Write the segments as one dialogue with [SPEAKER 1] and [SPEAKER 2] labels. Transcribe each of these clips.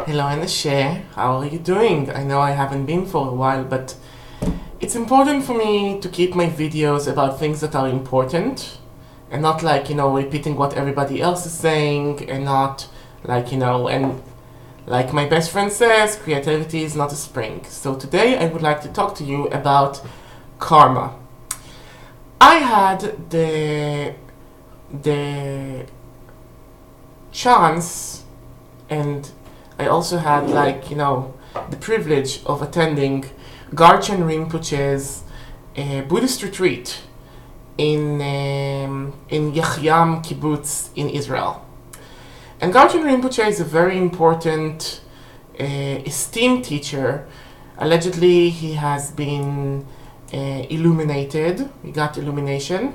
[SPEAKER 1] Hello, Anashe. How are you doing? I know I haven't been for a while, but it's important for me to keep my videos about things that are important and not repeating what everybody else is saying and not and like my best friend says, creativity is not a spring. So today I would like to talk to you about karma. I had the chance, and I also had the privilege of attending Garchen Rinpoche's Buddhist retreat in Yechiam kibbutz in Israel. And Garchen Rinpoche is a very important, esteemed teacher. Allegedly, he has been illuminated. He got illumination.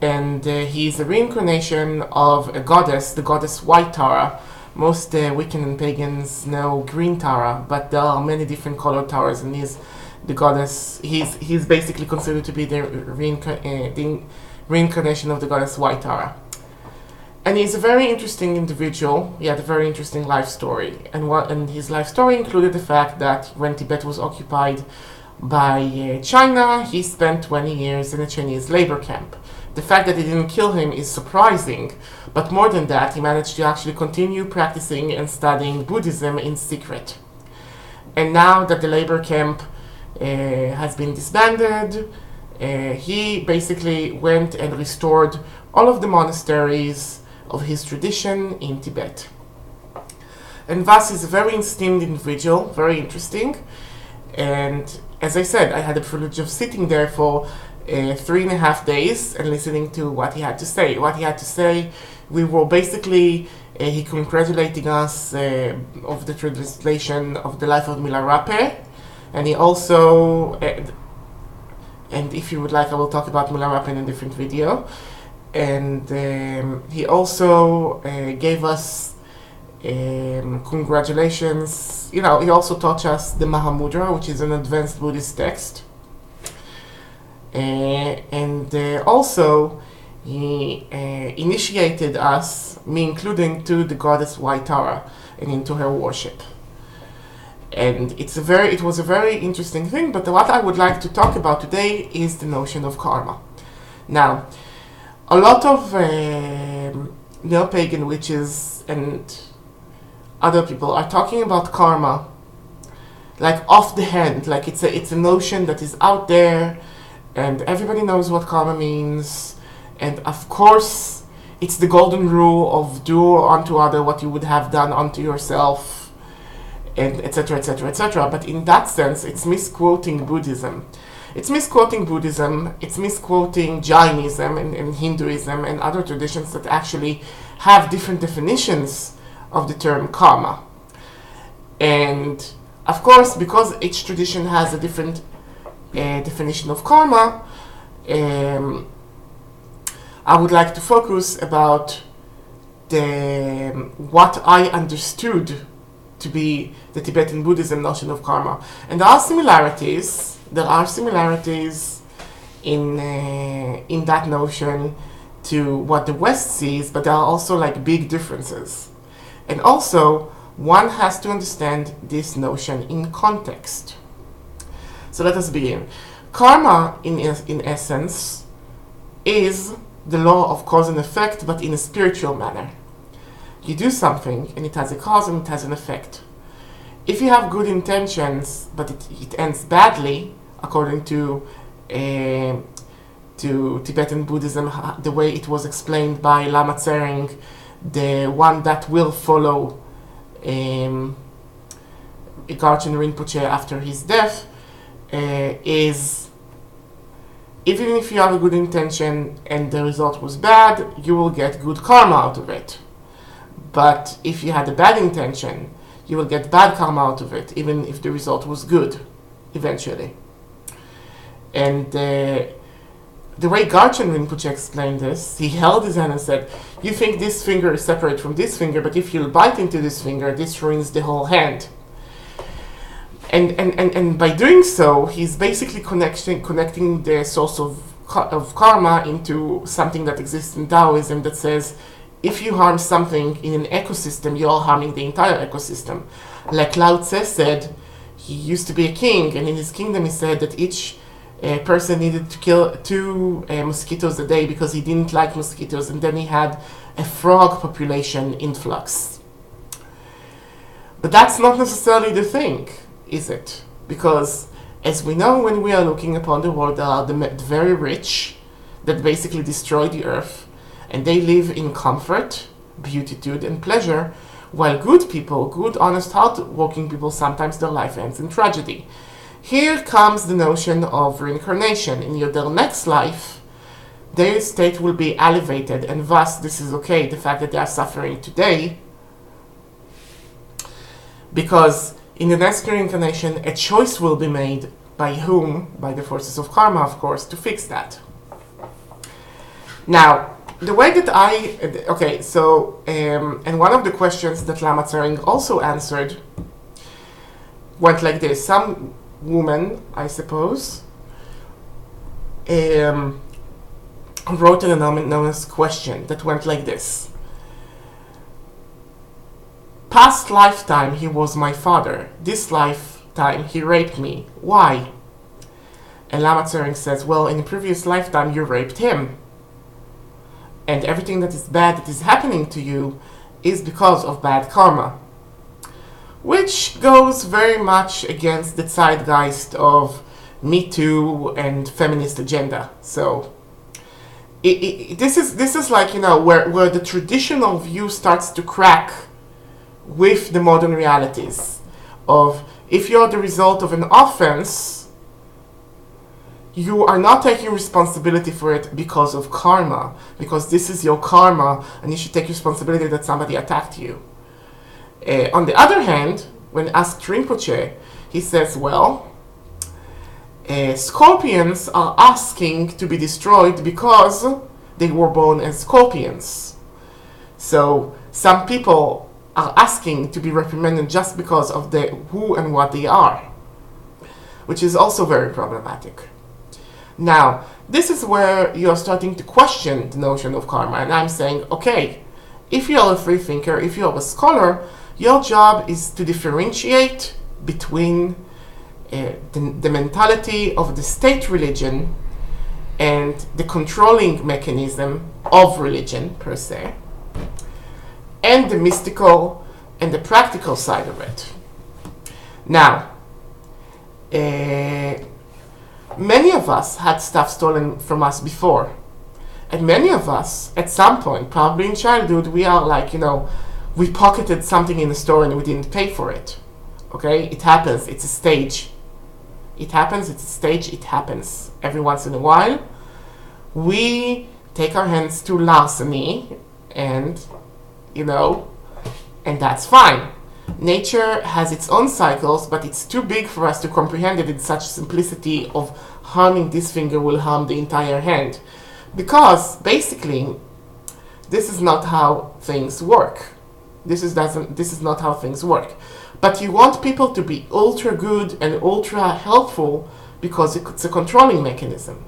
[SPEAKER 1] And he is a reincarnation of a goddess, the goddess White Tara. Most Wiccan and pagans know Green Tara, but there are many different colored Taras, and he's the goddess. He's basically considered to be the reincarnation of the goddess White Tara. And he's a very interesting individual. He had a very interesting life story, and his life story included the fact that when Tibet was occupied by China, he spent 20 years in a Chinese labor camp. The fact that it didn't kill him is surprising, but more than that, he managed to actually continue practicing and studying Buddhism in secret. And now that the labor camp has been disbanded, he basically went and restored all of the monasteries of his tradition in Tibet. And Vas is a very esteemed individual, very interesting. And as I said, I had the privilege of sitting there for 3.5 days and listening to what he had to say. We were basically, he congratulating us of the translation of the life of Milarepa, and he also, and if you would like, I will talk about Milarepa in a different video. And he also gave us congratulations. He also taught us the Mahamudra, which is an advanced Buddhist text. And also he initiated us, me including, to the goddess White Tara and into her worship. And it was a very interesting thing, but what I would like to talk about today is the notion of karma. Now, a lot of neo-pagan witches and other people are talking about karma like off the hand, like it's a notion that is out there, and everybody knows what karma means. And of course, it's the golden rule of do unto other what you would have done unto yourself, and etc., etc., etc. But in that sense, it's misquoting Buddhism. It's misquoting Jainism and Hinduism and other traditions that actually have different definitions of the term karma. And of course, because each tradition has a different definition of karma, I would like to focus about what I understood to be the Tibetan Buddhism notion of karma. And there are similarities in that notion to what the West sees, but there are also big differences. And also, one has to understand this notion in context. So let us begin. Karma, in essence, is the law of cause and effect, but in a spiritual manner. You do something, and it has a cause and it has an effect. If you have good intentions, but it ends badly, according to Tibetan Buddhism, the way it was explained by Lama Tsering, the one that will follow Garchen Rinpoche after his death, is even if you have a good intention and the result was bad, you will get good karma out of it. But if you had a bad intention, you will get bad karma out of it, even if the result was good, eventually. And the way Garchen Rinpoche explained this, he held his hand and said, you think this finger is separate from this finger, but if you bite into this finger, this ruins the whole hand. And by doing so, he's basically connecting the source of karma into something that exists in Taoism that says if you harm something in an ecosystem, you're harming the entire ecosystem. Like Lao Tse said, he used to be a king, and in his kingdom he said that each person needed to kill 2 mosquitoes a day because he didn't like mosquitoes, and then he had a frog population influx. But that's not necessarily the thing, is it? Because as we know, when we are looking upon the world, there are the very rich that basically destroy the earth, and they live in comfort, beatitude, and pleasure, while good people, good, honest, hard-working people, sometimes their life ends in tragedy. Here comes the notion of reincarnation. In their next life, their state will be elevated, and thus this is okay, the fact that they are suffering today, because in the next reincarnation, a choice will be made by whom? By the forces of karma, of course, to fix that. Now, the way that and one of the questions that Lama Tsering also answered went like this. Some woman, I suppose, wrote an anonymous question that went like this. Past lifetime he was my father. This lifetime he raped me. Why? And Lama Tsering says, well, in a previous lifetime you raped him. And everything that is bad that is happening to you is because of bad karma. Which goes very much against the zeitgeist of Me Too and feminist agenda. So this is like, where the traditional view starts to crack with the modern realities of, if you're the result of an offense, you are not taking responsibility for it because of karma, because this is your karma and you should take responsibility that somebody attacked you. On the other hand, when asked Rinpoche, he says, well, scorpions are asking to be destroyed because they were born as scorpions. So some people are asking to be reprimanded just because of who and what they are, which is also very problematic. Now, this is where you're starting to question the notion of karma, and I'm saying, okay, if you're a free thinker, if you're a scholar, your job is to differentiate between the mentality of the state religion and the controlling mechanism of religion per se, and the mystical and the practical side of it. Now, many of us had stuff stolen from us before. And many of us, at some point, probably in childhood, we are like, we pocketed something in the store and we didn't pay for it. Okay? It happens. It's a stage. It happens. It's a stage. It happens. Every once in a while, we take our hands to larceny and, and that's fine. Nature has its own cycles, but it's too big for us to comprehend it in such simplicity of harming this finger will harm the entire hand. Because, basically, this is not how things work. This is not how things work. But you want people to be ultra good and ultra helpful because it's a controlling mechanism.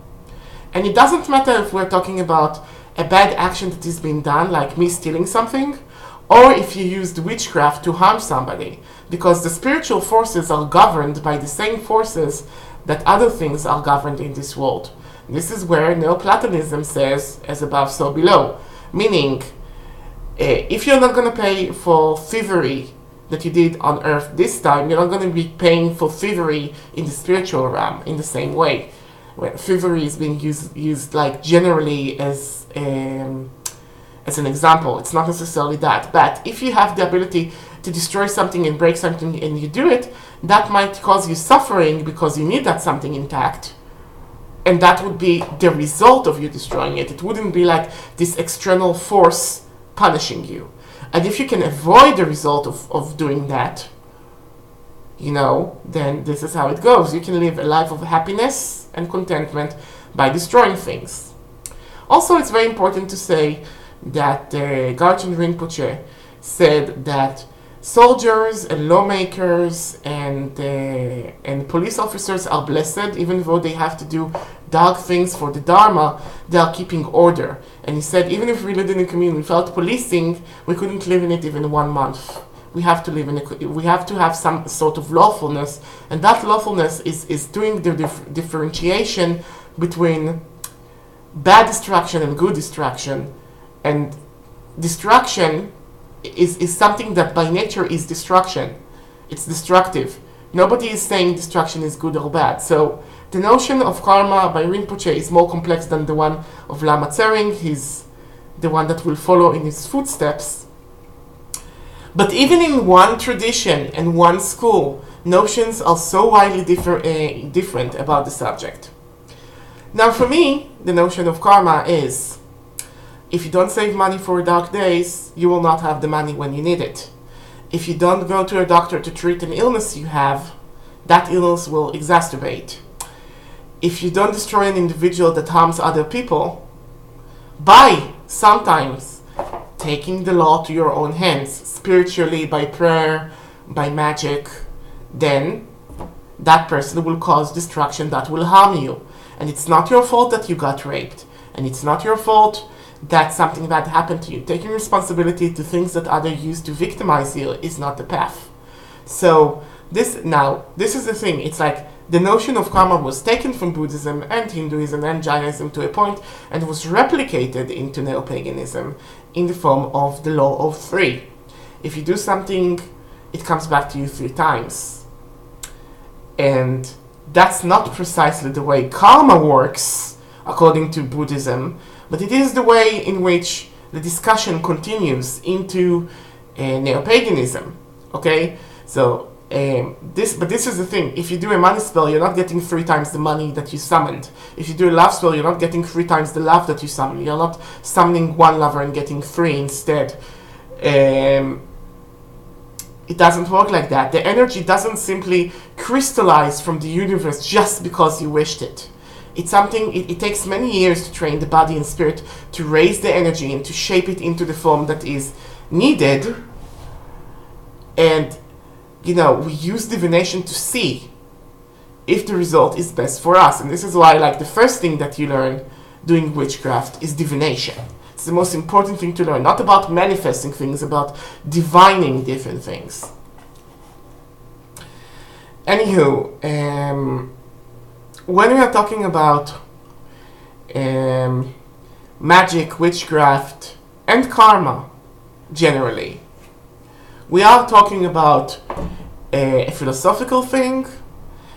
[SPEAKER 1] And it doesn't matter if we're talking about a bad action that is being done, like me stealing something, or if you used witchcraft to harm somebody, because the spiritual forces are governed by the same forces that other things are governed in this world. This is where Neoplatonism says, as above, so below. Meaning, if you're not going to pay for thievery that you did on earth this time, you're not going to be paying for thievery in the spiritual realm in the same way. Where thievery is being used like generally as an example. It's not necessarily that. But if you have the ability to destroy something and break something and you do it, that might cause you suffering because you need that something intact. And that would be the result of you destroying it. It wouldn't be like this external force punishing you. And if you can avoid the result of doing that, then this is how it goes. You can live a life of happiness and contentment by destroying things. Also, it's very important to say that Garchen Rinpoche said that soldiers and lawmakers and police officers are blessed, even though they have to do dark things for the Dharma, they are keeping order. And he said, even if we lived in a community without policing, we couldn't live in it even 1 month. We have to live in we have to have some sort of lawfulness, and that lawfulness is doing the differentiation between bad distraction and good distraction. And distraction is something that by nature is destruction. It's destructive. Nobody is saying destruction is good or bad. So the notion of karma by Rinpoche is more complex than the one of Lama Tsering. He's the one that will follow in his footsteps. But even in one tradition and one school, notions are so widely different about the subject. Now for me, the notion of karma is, if you don't save money for dark days, you will not have the money when you need it. If you don't go to a doctor to treat an illness you have, that illness will exacerbate. If you don't destroy an individual that harms other people, by sometimes taking the law to your own hands, spiritually, by prayer, by magic, then that person will cause destruction that will harm you. And it's not your fault that you got raped. And it's not your fault that something bad happened to you. Taking responsibility to things that others use to victimize you is not the path. So this is the thing. It's like the notion of karma was taken from Buddhism and Hinduism and Jainism to a point and was replicated into neo-paganism in the form of the law of 3. If you do something, it comes back to you 3 times. And that's not precisely the way karma works, according to Buddhism, but it is the way in which the discussion continues into neo-paganism. Okay? So, this is the thing. If you do a money spell, you're not getting 3 times the money that you summoned. If you do a love spell, you're not getting 3 times the love that you summoned. You're not summoning 1 lover and getting 3 instead. It doesn't work like that. The energy doesn't simply crystallize from the universe just because you wished it. It's something, it takes many years to train the body and spirit to raise the energy and to shape it into the form that is needed. And, you know, we use divination to see if the result is best for us. And this is why, like, the first thing that you learn doing witchcraft is divination. It's the most important thing to learn. Not about manifesting things, about divining different things. Anywho, when we are talking about magic, witchcraft, and karma, generally, we are talking about a philosophical thing,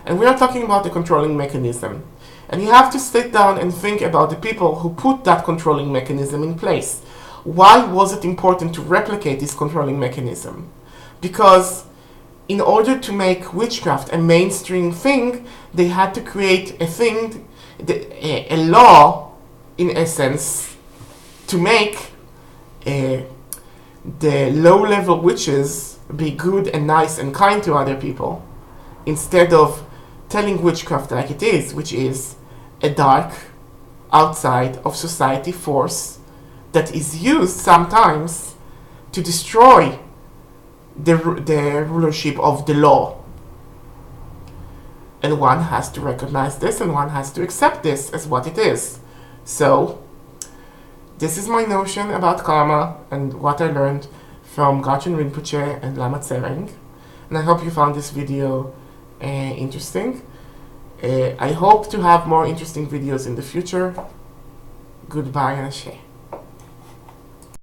[SPEAKER 1] and we are talking about a controlling mechanism. And you have to sit down and think about the people who put that controlling mechanism in place. Why was it important to replicate this controlling mechanism? Because in order to make witchcraft a mainstream thing, they had to create a thing, a law, in essence, to make the low-level witches be good and nice and kind to other people, instead of telling witchcraft like it is, which is a dark, outside of society force that is used sometimes to destroy the rulership of the law. And one has to recognize this, and one has to accept this as what it is. So, this is my notion about karma and what I learned from Gachin Rinpoche and Lama Tsering. And I hope you found this video interesting. I hope to have more interesting videos in the future. Goodbye and ashe.